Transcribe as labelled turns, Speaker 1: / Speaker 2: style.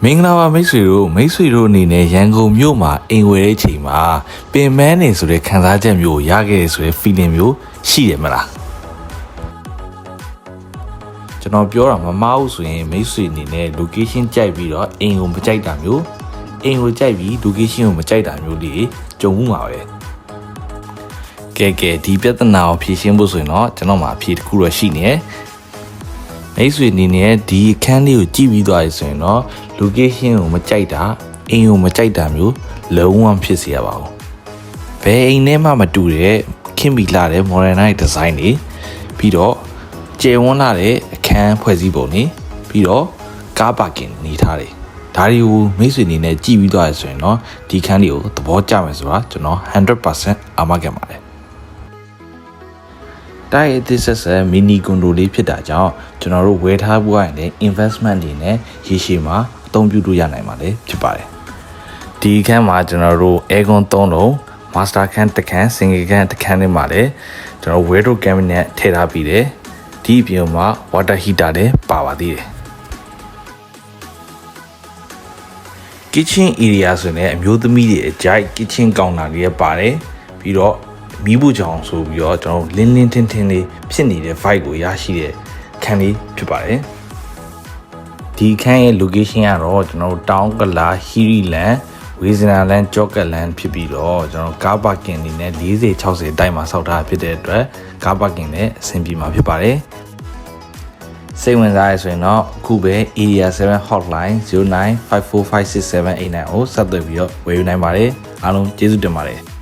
Speaker 1: မင်္ဂလာပါမိတ်ဆွေတို့အနေနဲ့ရန်ကုန်မြို့မှာအိမ်ဝယ်တဲ့အချိန်မှာပင်မနေဆိုတဲ့ခံစားချက်မျိုးရခဲ့တယ်ဆိုတဲ့ feeling မျိုးရှိတယ်မလားကျွန်တော်ပြောတာမမှားဘူးဆိုရင်မိတ်ဆွေအနေနဲ့ location ကြိုက်ပြီးတော့အိမ်ကိုမကြိုက်တာမျိုးအိမ်ကိုကြိုက်ပြီး location ကိုမကြိုက်တာမျိုးလေးကြုံမှုမှာပဲကဲဒီပြဿနာကိုဖြေရှင်းဖို့ဆိုရင်တော့ကျွန်တော်မှာအဖြေတစ်ခုတော့ရှိနေတယ်မိတ်ဆွေအနေနဲ့ဒီအခန်းလေးကိုကြည့်ပြီးသွားပြီဆိုရင်တော့ location ကိုမကြိုက်တာအိမ်ကိုမကြိုက်တာမျိုးလုံးဝဖြစ်စေရပါဘူး။ဘယ်အိမ်နဲ့မှမတူတဲ့ခင်မီလာတဲ့ modernize design တွေပြီးတော့ကျယ်ဝန်းလာတဲ့အခန်းဖွဲ့စည်းပုံတွေပြီးတော့ကားပါကင်နေထားတယ်။ဒါတွေကိုမိတ်ဆွေအနေနဲ့ကြည့်ပြီးသွားရဆိုရင်တော့ဒီခန်းလေးကိုသဘောကျမယ်ဆိုတာကျွန်တော် 100% အာမခံပါတယ်။တိုက်အသစ်ဆက်ဆက်မီနီကွန်ဒိုလေးဖြစ်တာကြောင့်ကျွန်တော်တို့ဝယ်ထားဖို့ရတယ် investment တွေနဲ့ရေရှည်မှာအသုံးပြုလို့ရနိုင်မှာလည်းဖြစ်ပါတယ်ဒီခန်းမှာကျွန်တော်တို့ aircon 3လုံး master ခန်းတစ်ခန်း single ခန်းတစ်ခန်းနဲ့မှာလည်းကျွန်တော် wardrobe cabinet ထည့်ထားပြီးတယ်ဒီအပြင်မှာ water heater လည်းပါပါသေးတယ် kitchen area ဆိုရင်အမျိုးသမီးတွေအကြိုက် kitchen counter တွေပါတယ်ပြီးတော့မီးဘူးချောင်ဆိုပြီးတော့ကျွန်တော်လင်းလင်းထင်းထင်းလေးဖြစ်နေတဲ့ vibe ကိုရရှိတဲ့ခန်းလေးဖြစ်ပါတယ်ဒီခန်းရဲ့ location ကတော့ကျွန်တော်တောင်ကလာဟီရီလန်ဝေဇနာလန်ကြော့ကလန်ဖြစ်ပြီးတော့ကျွန်တော်ကားပါကင်နေနဲ့40 60တိုက်မှာစောက်ထားဖြစ်တဲ့အတွက်ကားပါကင်နဲ့အဆင်ပြေမှာဖြစ်ပါတယ်စိတ်ဝင်စားရဆိုရင်တော့အခုပဲ Area 7 Hotline 0954567889ကိုဆက်သွယ်ပြီးတော့ဝယ်ယူနိုင်ပါတယ်အားလုံးကျေးဇူးတင်ပါတယ်